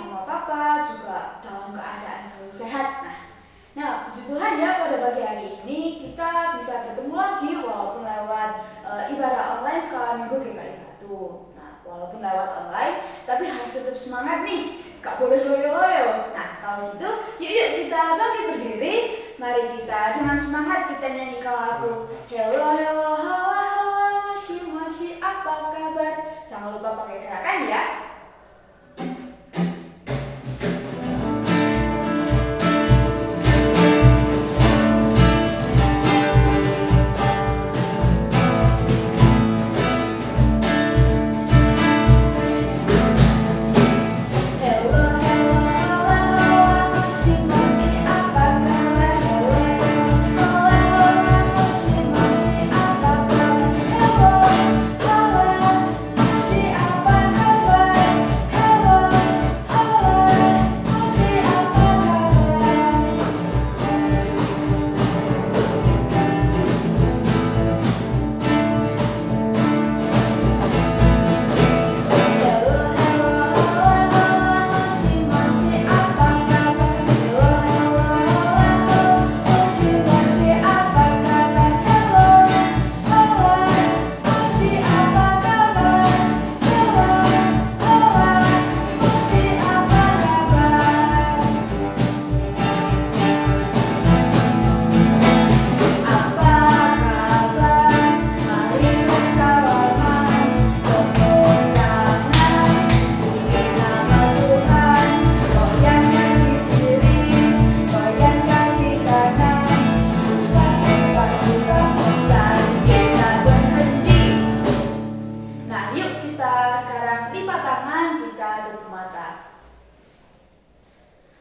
mama papa juga dalam keadaan selalu sehat. Nah, puji Tuhan ya, pada pagi hari ini kita bisa bertemu lagi walaupun lewat ibadah online sekolah minggu GKI Batu. Nah, walaupun lewat online, tapi harus tetap semangat nih, gak boleh loyo-loyo. Nah, kalau gitu, yuk kita bangkit berdiri. Mari kita dengan semangat kita nyanyikan lagu Hello, hello, halo, halo, masih, apa kabar? Jangan lupa pakai gerakan ya.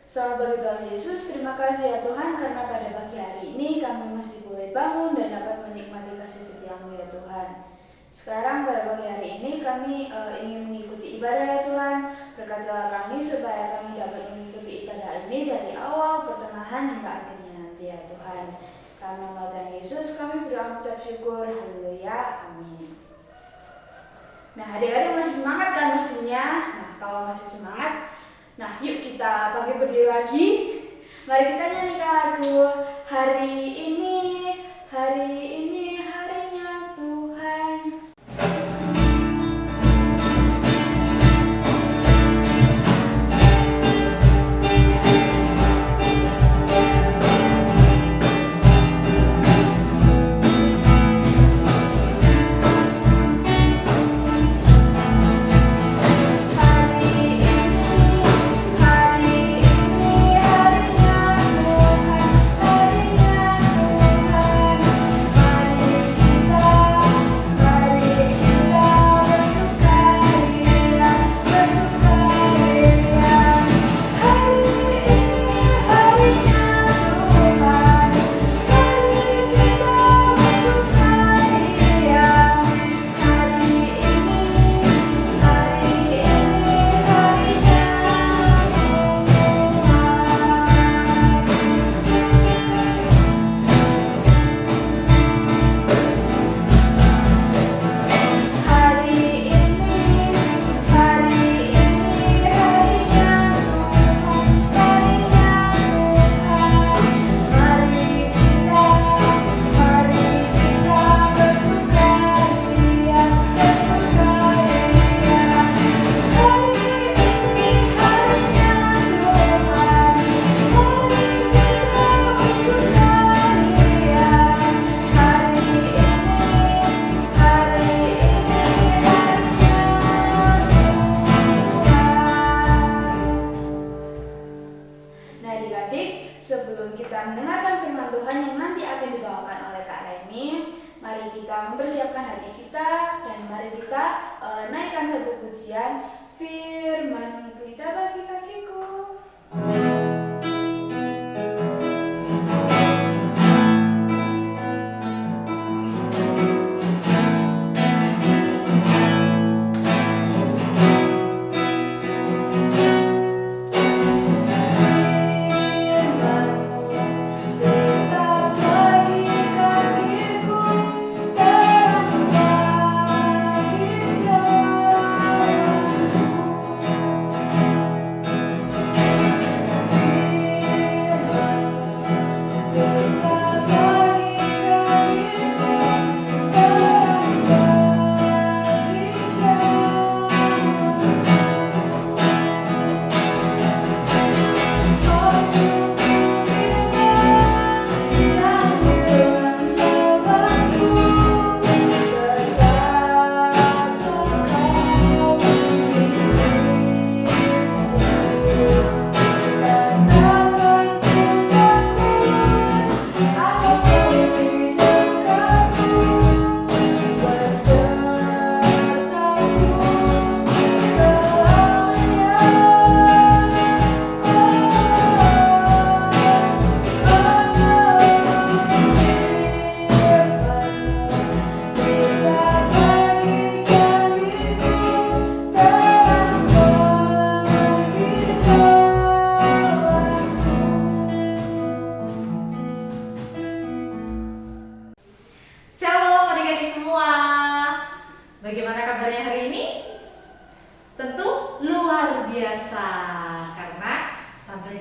Selamat pagi Tuhan Yesus, terima kasih ya Tuhan karena pada pagi hari ini kami masih boleh bangun dan dapat menikmati kasih setiamu ya Tuhan. Sekarang pada pagi hari ini kami ingin mengikuti ibadah ya Tuhan. Berkatilah kami supaya kami dapat mengikuti ibadah ini dari awal, pertengahan hingga akhirnya nanti ya Tuhan. Karena nama Tuhan Yesus kami berdoa mengucap syukur, haleluya, amin. Nah, adik-adik masih semangat kan pastinya? Nah, kalau masih semangat, nah, yuk kita bangkit berdiri lagi. Mari kita nyanyikan lagu Hari ini harinya Tuhan. Sebelum kita mendengarkan firman Tuhan yang nanti akan dibawakan oleh Kak Reni, mari kita mempersiapkan hati kita dan mari kita naikkan satu pujian. Firman kita bagi kakiku.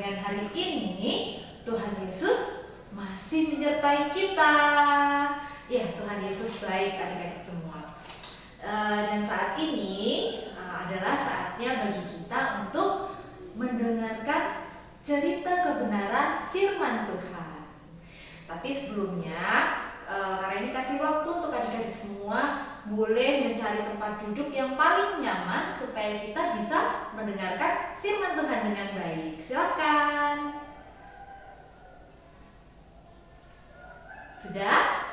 dengan hari ini Tuhan Yesus masih menyertai kita. Ya, Tuhan Yesus baik adik-adik semua. Dan saat ini adalah saatnya bagi kita untuk mendengarkan cerita kebenaran firman Tuhan. Tapi sebelumnya, karena ini kasih waktu untuk adik-adik semua boleh mencari tempat duduk yang paling nyaman supaya kita bisa mendengarkan firman Tuhan dengan baik. Silakan. Sudah?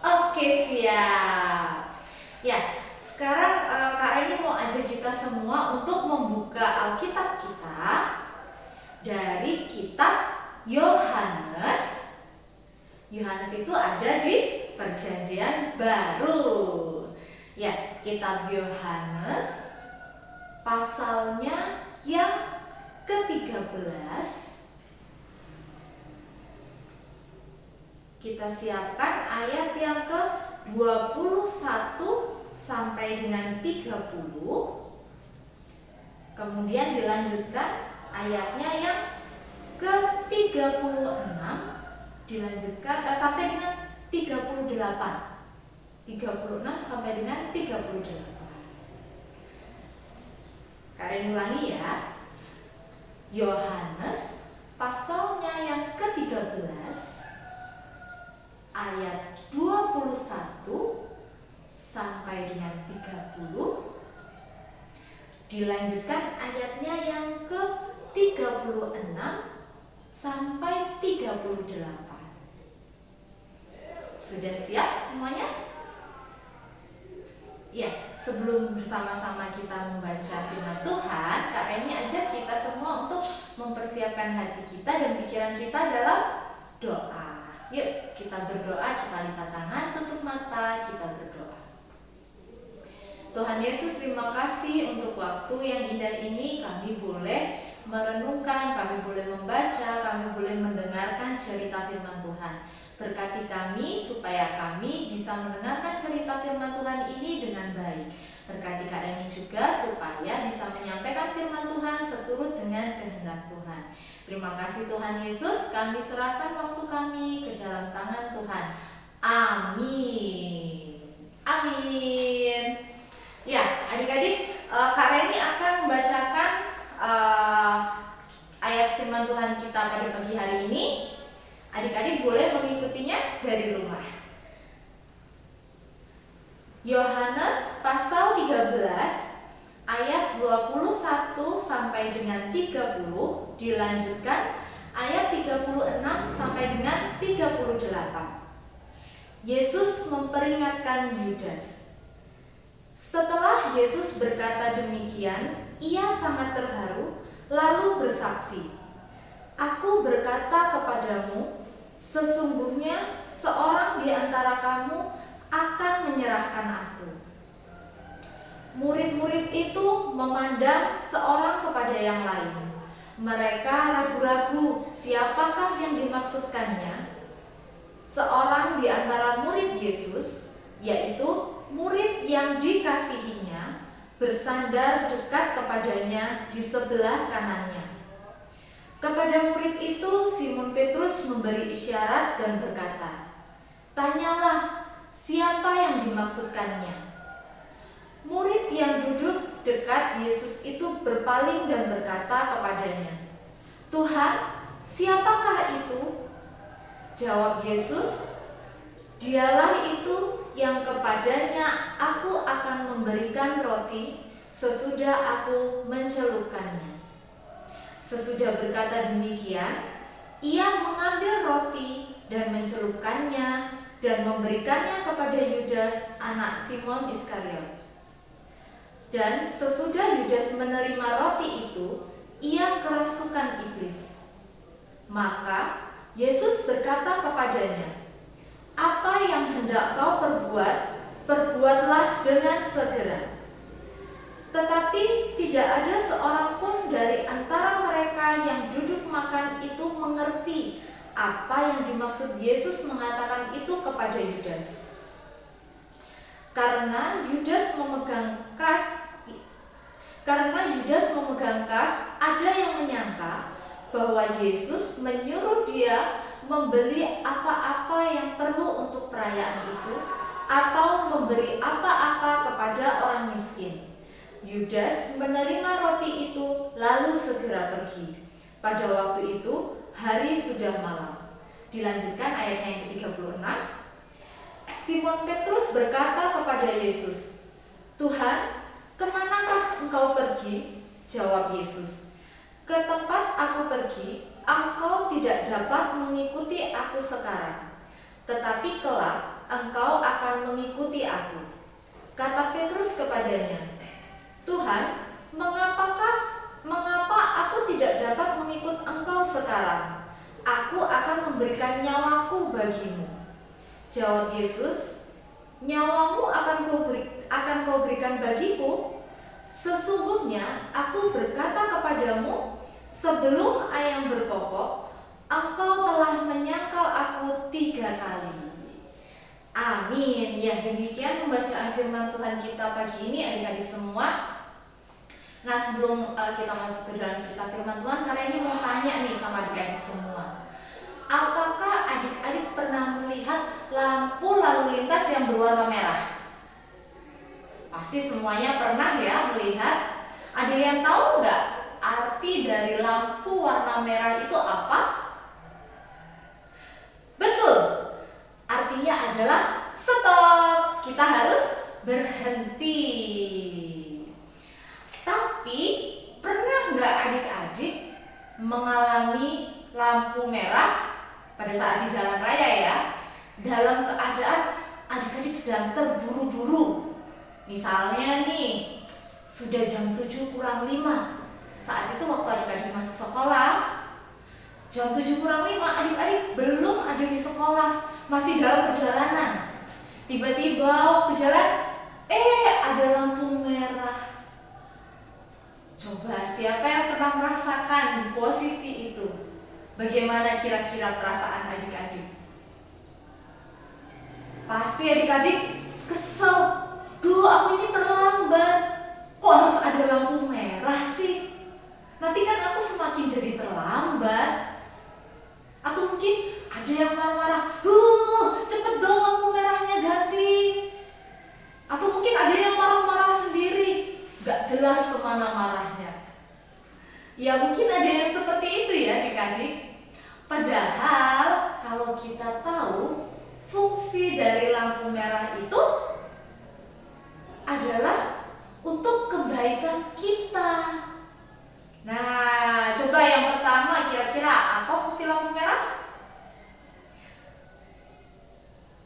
Oke, siap. Ya, sekarang Kak Reni mau ajak kita semua untuk membuka Alkitab kita dari kitab Yohanes. Yohanes itu ada di Perjanjian Baru. Ya, kitab Yohanes pasalnya yang ke-13. Kita siapkan ayat yang ke-21 sampai dengan 30. Kemudian dilanjutkan ayatnya yang ke-36 dilanjutkan sampai dengan 38. 36 sampai dengan 38. Kalian ulangi ya. Yohanes pasalnya yang ke-13 ayat 21 sampai dengan 30. Dilanjutkan ayatnya yang ke-36 sampai 38. Sudah siap semuanya? Ya, sebelum bersama-sama kita membaca firman Tuhan, Kak Reni ajak kita semua untuk mempersiapkan hati kita dan pikiran kita dalam doa. Yuk, kita berdoa, kita lipat tangan, tutup mata, kita berdoa. Tuhan Yesus, terima kasih untuk waktu yang indah ini. Kami boleh merenungkan, kami boleh membaca, kami boleh mendengarkan cerita firman Tuhan. Berkati kami supaya kami bisa mendengarkan cerita firman Tuhan ini dengan baik. Berkati Kak Reni juga supaya bisa menyampaikan firman Tuhan seturut dengan kehendak Tuhan. Terima kasih Tuhan Yesus, kami serahkan waktu kami ke dalam tangan Tuhan. Amin. Amin. Ya, adik-adik, Kak Reni akan membacakan ayat firman Tuhan kita pada pagi hari ini. Adik-adik boleh mengikutinya dari rumah. Yohanes pasal 13 ayat 21 sampai dengan 30, dilanjutkan ayat 36 sampai dengan 38. Yesus memperingatkan Yudas. Setelah Yesus berkata demikian, ia sangat terharu lalu bersaksi, "Aku berkata kepadamu, sesungguhnya seorang di antara kamu akan menyerahkan aku." Murid-murid itu memandang seorang kepada yang lain. Mereka ragu-ragu siapakah yang dimaksudkannya. Seorang di antara murid Yesus, yaitu murid yang dikasihinya, bersandar dekat kepadanya di sebelah kanannya. Kepada murid itu Simon Petrus memberi isyarat dan berkata, "Tanyalah, siapa yang dimaksudkannya?" Murid yang duduk dekat Yesus itu berpaling dan berkata kepadanya, "Tuhan, siapakah itu?" Jawab Yesus, "Dialah itu yang kepadanya aku akan memberikan roti sesudah aku mencelupkannya." Sesudah berkata demikian, ia mengambil roti dan mencelupkannya dan memberikannya kepada Yudas, anak Simon Iskariot. Dan sesudah Yudas menerima roti itu, ia kerasukan iblis. Maka Yesus berkata kepadanya, "Apa yang hendak kau perbuat, perbuatlah dengan segera." Tetapi tidak ada seorang pun dari antara mereka yang duduk makan itu mengerti apa yang dimaksud Yesus mengatakan itu kepada Yudas. Karena Yudas memegang kas, ada yang menyangka bahwa Yesus menyuruh dia membeli apa-apa yang perlu untuk perayaan itu atau memberi apa-apa kepada orang miskin. Yudas menerima roti itu lalu segera pergi. Pada waktu itu hari sudah malam. Dilanjutkan ayatnya yang ke-36. Simon Petrus berkata kepada Yesus, "Tuhan, kemanakah engkau pergi?" Jawab Yesus, "Ke tempat aku pergi, engkau tidak dapat mengikuti aku sekarang, tetapi kelak engkau akan mengikuti aku." Kata Petrus kepadanya, "Tuhan, mengapa aku tidak dapat mengikut engkau sekarang? Aku akan memberikan nyawaku bagimu." Jawab Yesus, "Nyawamu akan kau berikan bagiku? Sesungguhnya aku berkata kepadamu, sebelum ayam berkokok, engkau telah menyangkal aku 3 kali." Amin. Ya, demikian pembacaan firman Tuhan kita pagi ini adik-adik semua. Nah, sebelum kita masuk ke dalam cerita firman Tuhan, karena ini mau tanya nih sama adik-adik semua. Apakah adik-adik pernah melihat lampu lalu lintas yang berwarna merah? Pasti semuanya pernah ya melihat. Ada yang tahu nggak arti dari lampu warna merah itu apa? Betul, artinya adalah stop. Kita harus berhenti. Tapi pernah nggak adik-adik mengalami lampu merah pada saat di jalan raya ya, dalam keadaan adik-adik sedang terburu-buru? Misalnya nih, sudah jam 7:05. Saat itu waktu adik-adik masuk sekolah, jam 7:05 adik-adik belum ada di sekolah, masih dalam perjalanan. Tiba-tiba waktu jalan, ada lampu merah. Coba siapa yang pernah merasakan di posisi itu? Bagaimana kira-kira perasaan adik-adik? Pasti adik-adik kesel. Duh, aku ini terlambat. Kok harus ada lampu merah sih? Nanti kan aku semakin jadi terlambat. Atau mungkin ada yang marah-marah, cepet dong lampu merahnya ganti. Atau mungkin ada yang marah-marah sendiri, gak jelas kemana marahnya. Ya mungkin ada yang seperti itu ya adik-adik. Padahal kalau kita tahu fungsi dari lampu merah itu adalah untuk kebaikan kita. Nah, coba yang pertama, kira-kira apa fungsi lampu merah?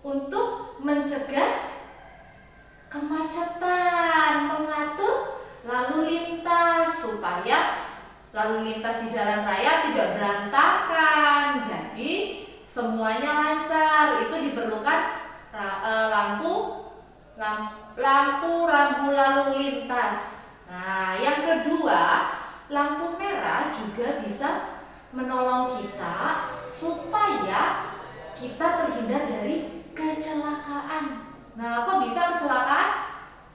Untuk mencegah kemacetan, mengatur lalu lintas supaya lalu lintas di jalan raya tidak berantakan. Jadi semuanya lancar. Itu diperlukan lampu rambu lalu lintas. Nah, yang kedua, lampu merah juga bisa menolong kita supaya kita terhindar dari kecelakaan. Nah, kok bisa kecelakaan?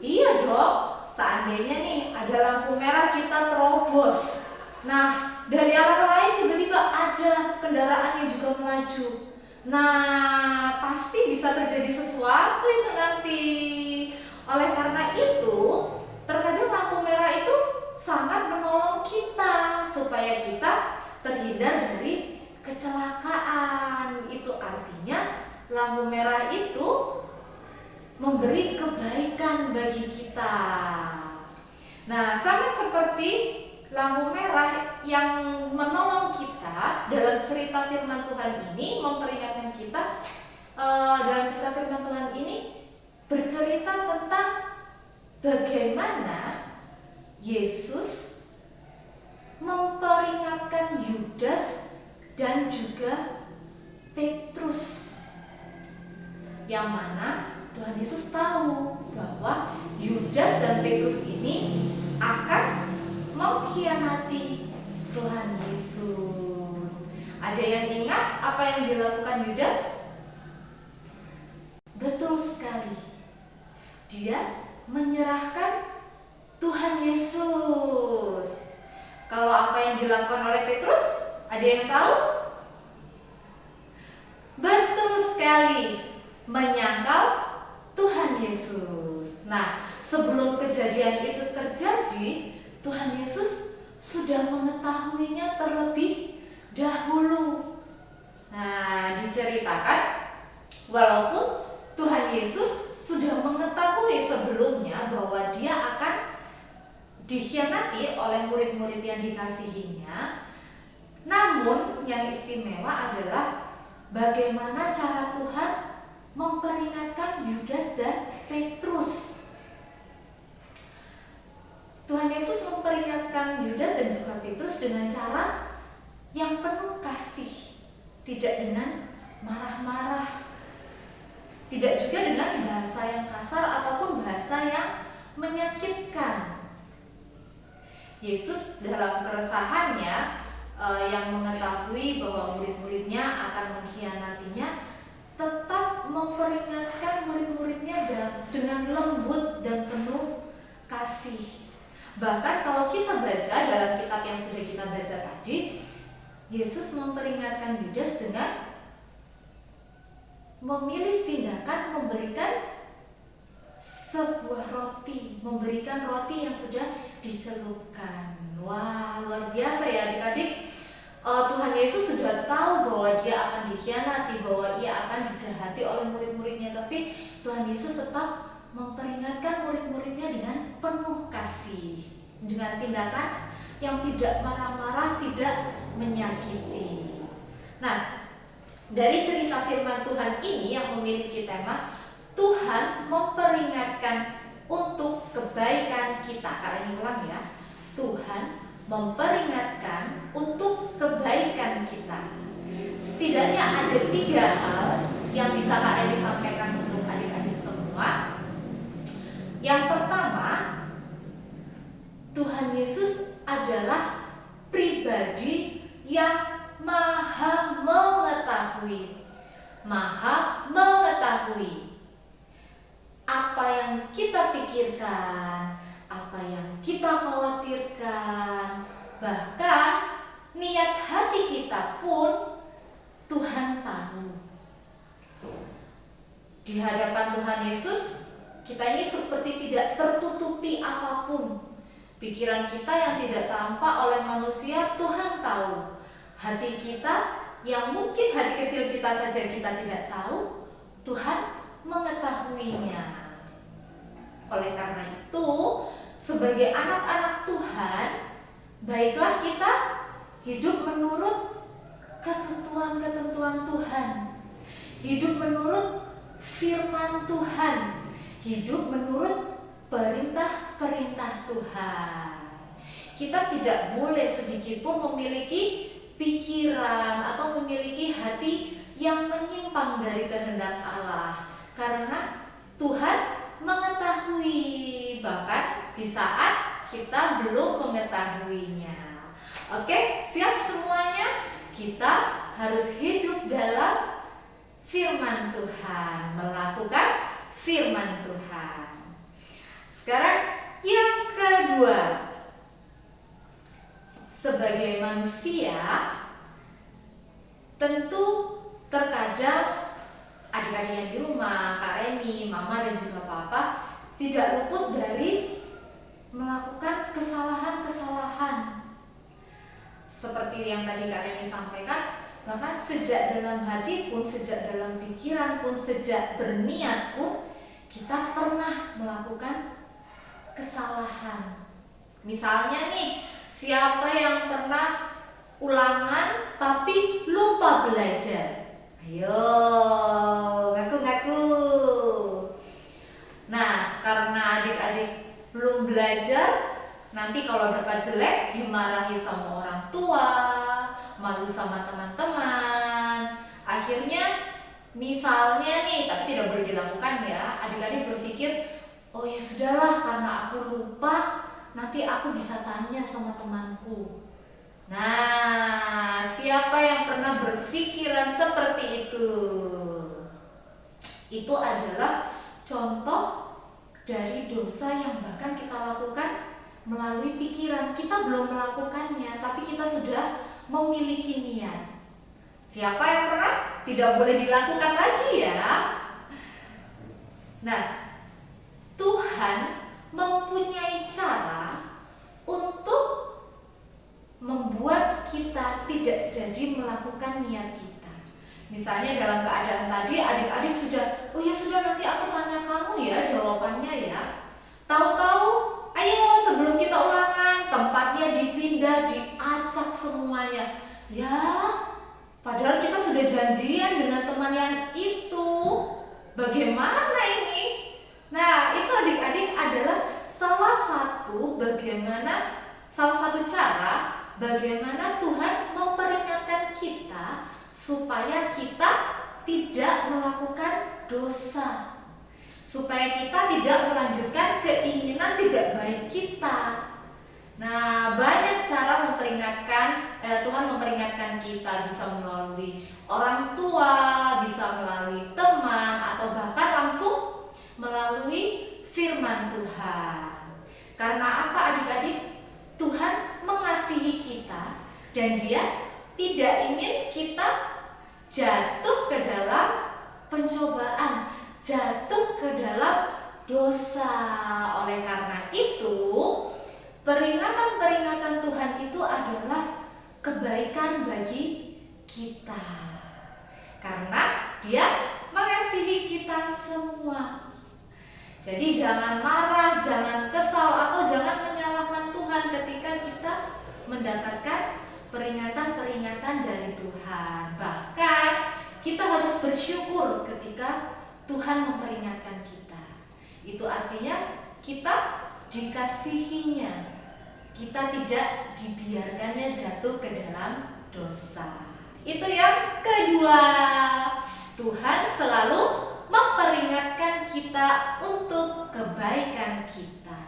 Iya dong, seandainya nih ada lampu merah kita terobos. Nah, dari arah lain tiba-tiba ada kendaraan yang juga melaju. Nah, pasti bisa terjadi sesuatu itu nanti. Oleh karena itu, terkadang lampu merah itu sangat menolong kita supaya kita terhindar dari kecelakaan. Itu artinya lampu merah itu memberi kebaikan bagi kita. Nah, sama seperti lampu merah yang menolong kita dalam cerita firman Tuhan ini, memperingatkan kita dalam cerita firman Tuhan ini bercerita tentang bagaimana Yesus memperingatkan Yudas dan juga Petrus, yang mana Tuhan Yesus tahu bahwa Yudas dan Petrus ini akan mengkhianati Tuhan Yesus. Ada yang ingat apa yang dilakukan Yudas? Betul sekali. Dia menyerahkan Tuhan Yesus. Kalau apa yang dilakukan oleh Petrus? Ada yang tahu? Betul sekali, menyangkal Tuhan Yesus. Nah, sebelum kejadian itu terjadi, Tuhan Yesus sudah mengetahuinya terlebih dahulu. Nah, diceritakan walaupun Tuhan Yesus sudah mengetahui sebelumnya bahwa dia akan dikhianati oleh murid-murid yang dikasihinya, namun yang istimewa adalah bagaimana cara Tuhan memperingatkan Yudas dan Petrus. Tuhan Yesus memperingatkan Yudas dan juga Petrus dengan cara yang penuh kasih, tidak dengan marah-marah, tidak juga dengan bahasa yang kasar ataupun bahasa yang menyakitkan. Yesus dalam keresahannya yang mengetahui bahwa murid-muridnya akan mengkhianatinya, tetap memperingatkan murid-muridnya dengan lembut dan penuh kasih. Bahkan kalau kita baca dalam kitab yang sudah kita baca tadi, Yesus memperingatkan Yudas dengan memilih tindakan memberikan sebuah roti, memberikan roti yang sudah dicelupkan. Wah, luar biasa ya adik-adik. Tuhan Yesus sudah tahu bahwa dia akan dikhianati, bahwa ia akan dijahati oleh murid-muridnya, tapi Tuhan Yesus tetap memperingatkan murid-muridnya dengan penuh kasih, dengan tindakan yang tidak marah-marah, tidak menyakiti. Nah, dari cerita firman Tuhan ini yang memiliki tema Tuhan memperingatkan untuk kebaikan kita. Karena ini ulang ya, Tuhan memperingatkan untuk kebaikan kita. Setidaknya ada 3 hal yang bisa Kak Reni sampaikan untuk adik-adik semua. Yang pertama, Tuhan Yesus adalah pribadi yang maha mengetahui. Maha mengetahui apa yang kita pikirkan, apa yang kita khawatirkan, bahkan niat hati kita pun Tuhan tahu. Di hadapan Tuhan Yesus, kita ini seperti tidak tertutupi apapun. Pikiran kita yang tidak tampak oleh manusia, Tuhan tahu. Hati kita yang mungkin hati kecil kita saja kita tidak tahu, Tuhan mengetahuinya. Oleh karena itu, sebagai anak-anak Tuhan, baiklah kita hidup menurut ketentuan-ketentuan Tuhan, hidup menurut firman Tuhan, hidup menurut perintah-perintah Tuhan. Kita tidak boleh sedikit pun memiliki pikiran atau memiliki hati yang menyimpang dari kehendak Allah, karena Tuhan mengetahui bahkan di saat kita belum mengetahuinya. Oke, siap semuanya? Kita harus hidup dalam firman Tuhan, melakukan firman Tuhan. Sekarang yang kedua, sebagai manusia, tentu terkadang adik-adik yang di rumah, Kak Reni, Mama dan juga Papa tidak luput dari melakukan kesalahan-kesalahan. Seperti yang tadi Kak Reni sampaikan, bahkan sejak dalam hati pun, sejak dalam pikiran pun, sejak berniat pun, kita pernah melakukan kesalahan. Misalnya nih, siapa yang pernah ulangan tapi lupa belajar? Ayo, ngaku-ngaku. Nah, karena adik-adik belum belajar, nanti kalau dapat jelek dimarahi sama orang tua, malu sama teman-teman. Akhirnya misalnya nih, tapi tidak boleh dilakukan ya, adik-adik berpikir, oh ya sudahlah, karena aku lupa, nanti aku bisa tanya sama temanku. Nah, siapa yang pernah berpikiran seperti itu? Itu adalah contoh dari dosa yang bahkan kita lakukan melalui pikiran. Kita belum melakukannya, tapi kita sudah memiliki niat. Siapa yang pernah? Tidak boleh dilakukan lagi ya. Nah, Tuhan mempunyai cara untuk membuat kita tidak jadi melakukan niat kita. Misalnya dalam keadaan tadi adik-adik sudah, oh ya sudah, nanti aku tanya kamu ya jawabannya ya. Tahu-tahu, ayo sebelum kita ulangan, tempatnya dipindah, diacak semuanya. Ya, padahal kita sudah janjian dengan teman yang itu. Bagaimana ini? Nah, itu adik-adik adalah salah satu cara bagaimana Tuhan memperingatkan kita supaya kita tidak melakukan dosa, supaya kita tidak melanjutkan keinginan tidak baik kita. Nah, banyak cara Tuhan memperingatkan kita, bisa melalui orang tua, bisa melalui teman, atau bahkan langsung melalui firman Tuhan. Karena apa adik-adik? Tuhan mengasihi kita dan Dia tidak ingin kita jatuh ke dalam pencobaan, jatuh ke dalam dosa. Oleh karena itu, peringatan-peringatan Tuhan itu adalah kebaikan bagi kita. Karena Dia mengasihi kita semua. Jadi jangan marah, jangan kesal, atau jangan menyalahkan Tuhan ketika kita mendapatkan peringatan-peringatan dari Tuhan. Bahkan kita harus bersyukur ketika Tuhan memperingatkan kita. Itu artinya kita dikasihinya. Kita tidak dibiarkannya jatuh ke dalam dosa. Itu yang kedua. Tuhan selalu memperingatkan kita untuk kebaikan kita.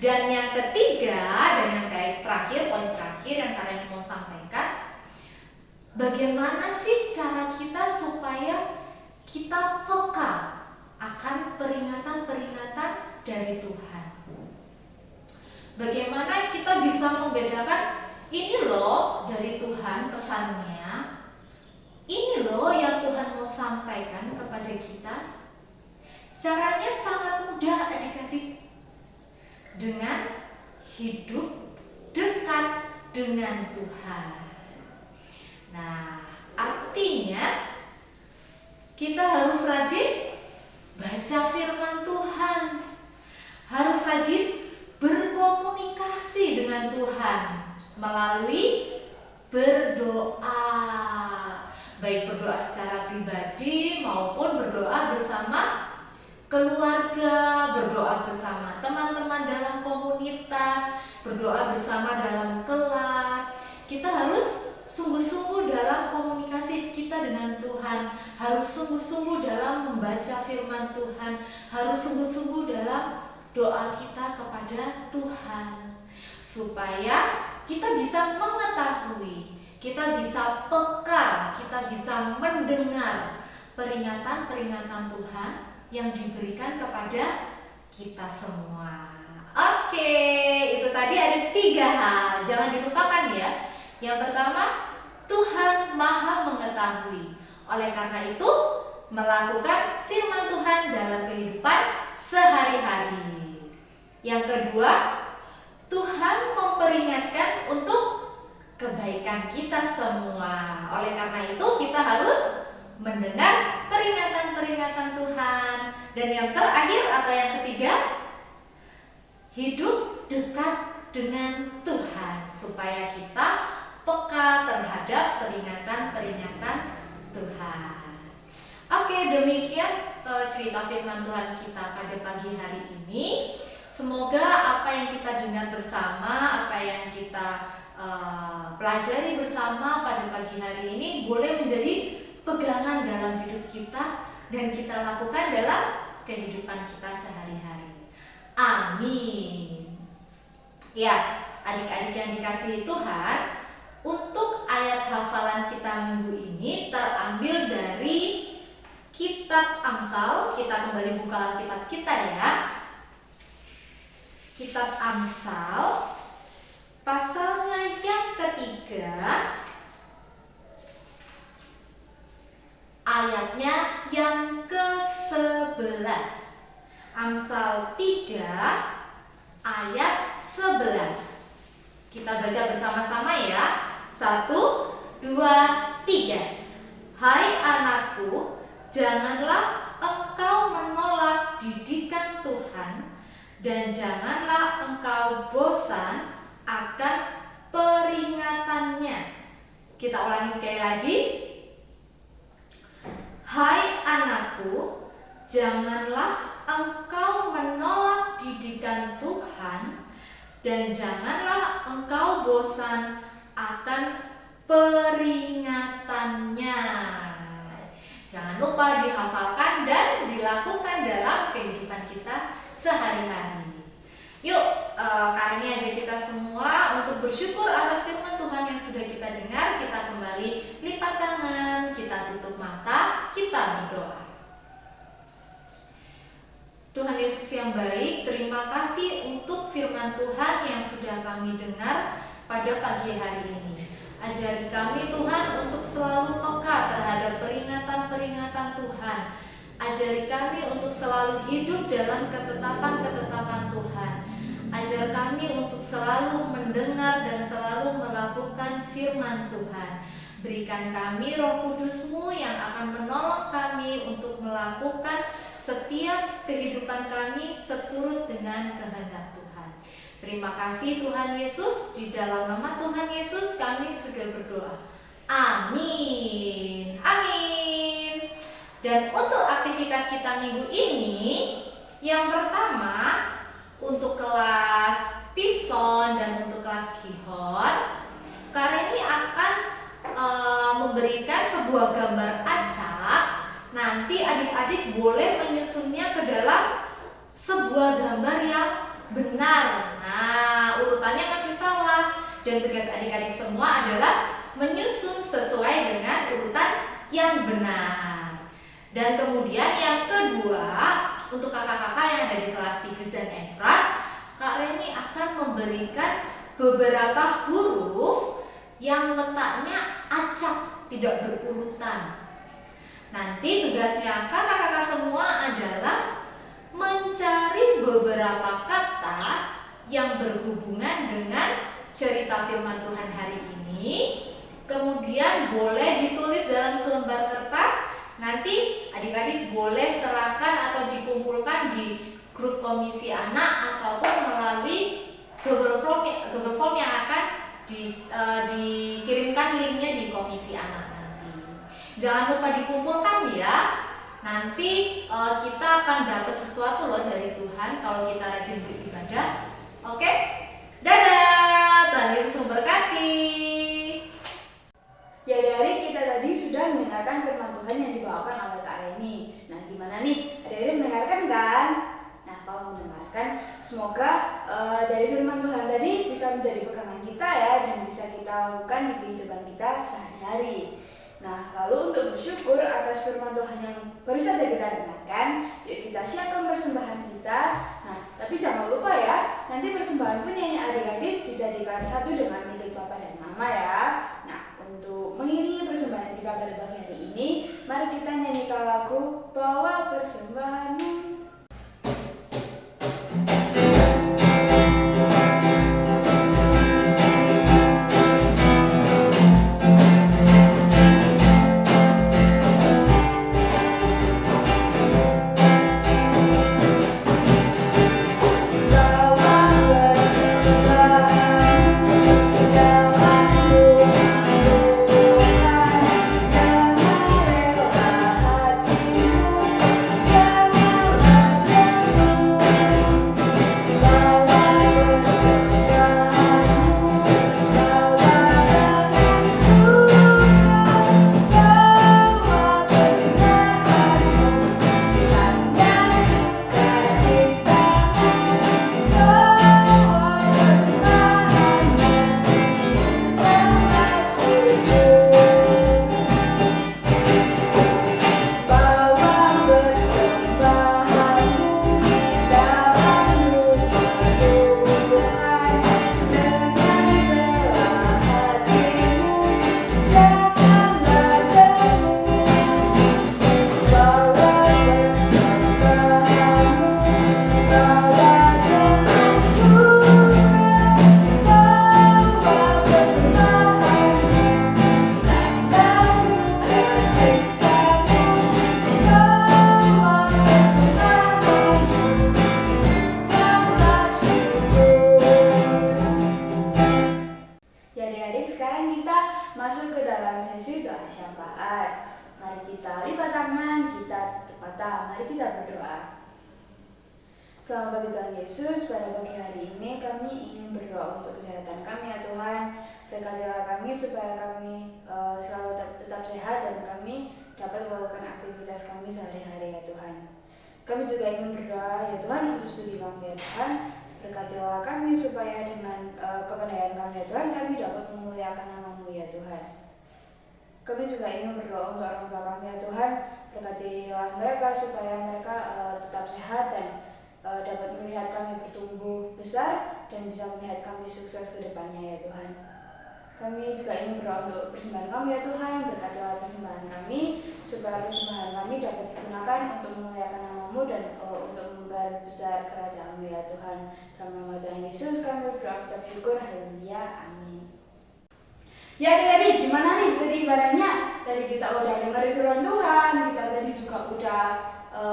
Dan yang ketiga, dan yang terakhir, poin terakhir yang Kak Rani mau sampaikan, bagaimana sih cara kita supaya kita peka akan peringatan-peringatan dari Tuhan? Bagaimana kita bisa membedakan, ini loh dari Tuhan pesannya, ini loh yang Tuhan mau sampaikan kepada kita. Caranya sangat mudah adik-adik. Dengan hidup dekat dengan Tuhan. Nah, artinya kita harus rajin baca firman Tuhan. Harus rajin berkomunikasi dengan Tuhan melalui berdoa. Baik berdoa secara pribadi maupun berdoa bersama keluarga, berdoa bersama teman-teman dalam komunitas, berdoa bersama dalam kelas. Kita harus sungguh-sungguh dalam komunikasi kita dengan Tuhan, harus sungguh-sungguh dalam membaca firman Tuhan, harus sungguh-sungguh dalam doa kita kepada Tuhan, supaya kita bisa mengetahui, kita bisa peka, kita bisa mendengar peringatan-peringatan Tuhan yang diberikan kepada kita semua. Oke, itu tadi ada 3 hal, jangan dilupakan ya. Yang pertama, Tuhan Maha mengetahui. Oleh karena itu, melakukan firman Tuhan dalam kehidupan sehari-hari. Yang kedua, Tuhan memperingatkan untuk kebaikan kita semua. Oleh karena itu, kita harus mendengar peringatan-peringatan Tuhan. Dan yang terakhir atau yang ketiga, hidup dekat dengan Tuhan supaya kita peka terhadap peringatan-peringatan Tuhan. Oke, demikian cerita firman Tuhan kita pada pagi hari ini. Semoga apa yang kita dengar bersama, apa yang kita pelajari bersama pada pagi hari ini boleh menjadi pegangan dalam hidup kita dan kita lakukan dalam kehidupan kita sehari-hari. Amin. Ya, adik-adik yang dikasihi Tuhan, untuk ayat hafalan kita minggu ini terambil dari kitab Amsal. Kita kembali buka Alkitab kita ya. kitab Amsal, pasalnya yang ketiga, ayatnya yang ke-11. Amsal 3 ayat 11. Kita baca bersama-sama ya. 1, 2, 3. Hai anakku, janganlah engkau menolak didikan Tuhan, dan janganlah engkau bosan akan peringatannya. Kita ulangi sekali lagi. Hai anakku, janganlah engkau menolak didikan Tuhan, dan janganlah engkau bosan akan peringatannya. Jangan lupa dihafalkan dan dilakukan dalam kehidupan kita sehari-hari. Yuk, kali ini aja kita semua untuk bersyukur atas firman Tuhan yang sudah kita dengar. Kita kembali lipat tangan, kita tutup mata, kita berdoa. Tuhan Yesus yang baik, terima kasih untuk firman Tuhan yang sudah kami dengar pada pagi hari ini. Ajari kami Tuhan untuk selalu peka terhadap peringatan-peringatan Tuhan. Ajari kami untuk selalu hidup dalam ketetapan-ketetapan Tuhan. Ajar kami untuk selalu mendengar dan selalu melakukan firman Tuhan. Berikan kami Roh Kudus-Mu yang akan menolong kami untuk melakukan setiap kehidupan kami seturut dengan kehendak Tuhan. Terima kasih Tuhan Yesus. Di dalam nama Tuhan Yesus kami sudah berdoa. Amin. Amin. Dan untuk aktivitas kita minggu ini, yang pertama untuk kelas Pison dan untuk kelas Gihon, Kak ini akan memberikan sebuah gambar acak. Nanti adik-adik boleh menyusunnya ke dalam sebuah gambar yang benar. Nah, urutannya masih salah. Dan tugas adik-adik semua adalah menyusun sesuai dengan urutan yang benar. Dan kemudian yang kedua, untuk kakak-kakak yang ada di kelas Tigris dan Efrat, Kak Reni akan memberikan beberapa huruf yang letaknya acak, tidak berurutan. Nanti tugasnya kakak-kakak semua adalah mencari beberapa kata yang berhubungan dengan cerita firman Tuhan hari ini. Kemudian boleh ditulis dalam selembar kertas. Nanti adik-adik boleh serahkan atau dikumpulkan di grup komisi anak ataupun melalui Google Form yang akan dikirimkan linknya di komisi anak nanti. Jangan lupa dikumpulkan ya. Nanti kita akan dapat sesuatu loh dari Tuhan kalau kita rajin beribadah. Oke? Dadah! Tuhan Yesus memberkati. Ya, dari kita tadi sudah mendengarkan firman Tuhan yang dibawakan oleh Kak Reni. Nah, gimana nih? Adik-adik mendengarkan kan? Nah, kalau mendengarkan, semoga dari firman Tuhan tadi bisa menjadi pegangan kita ya, dan bisa kita lakukan di kehidupan kita sehari-hari. Nah, lalu untuk bersyukur atas firman Tuhan yang baru saja kita dengarkan, yuk kita siapkan persembahan kita. Nah, tapi jangan lupa ya, nanti persembahan penyanyi adik-adik dijadikan satu dengan milik Bapa dan Mama ya. Nah, untuk mengiringi persembahan kita pada pagi hari ini, mari kita nyanyikan lagu Bawa Persembahanmu. Jangan sekarang kita masuk ke dalam sesi doa syafaat. Mari kita lipat tangan, kita tutup mata, mari kita berdoa. Selamat pagi Tuhan Yesus, pada pagi hari ini kami ingin berdoa untuk kesehatan kami ya Tuhan. Berkatilah kami supaya kami selalu tetap sehat dan kami dapat melakukan aktivitas kami sehari-hari ya Tuhan. Kami juga ingin berdoa ya Tuhan untuk studi kami ya Tuhan. Berkatilah kami supaya dengan kepandaian kami ya Tuhan, kami dapat memuliakan nama-Mu ya Tuhan. Kami juga ingin berdoa untuk orang tua kami ya Tuhan. Berkatilah mereka supaya mereka tetap sehat dan dapat melihat kami bertumbuh besar dan bisa melihat kami sukses ke depannya ya Tuhan. Kami juga ingin berdoa untuk persembahan kami ya Tuhan. Berkatilah persembahan kami supaya persembahan kami dapat digunakan untuk memuliakan nama-Mu dan untuk membesar kerajaan-Mu ya Tuhan. Dalam nama Tuhan Yesus kami berdoa ucap syukur. Haleluya. Amin. Ya adik-adik, gimana nih tadi ibadahnya? Tadi kita udah dengar firman Tuhan, kita tadi juga udah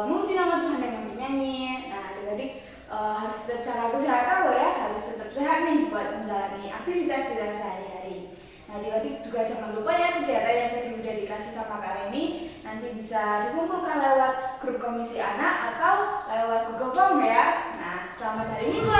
memuji nama Tuhan dengan bernyanyi. Nah adik-adik harus tetap jaga kesehatan loh ya, harus tetap sehat nih buat menjalani aktivitas kita sehari-hari. Nah adik-adik juga jangan lupa ya kegiatan yang tadi udah dikasih sama Kak Reni nanti bisa dikumpulkan lewat grup komisi anak atau lewat Google Form ya. Nah selamat hari Minggu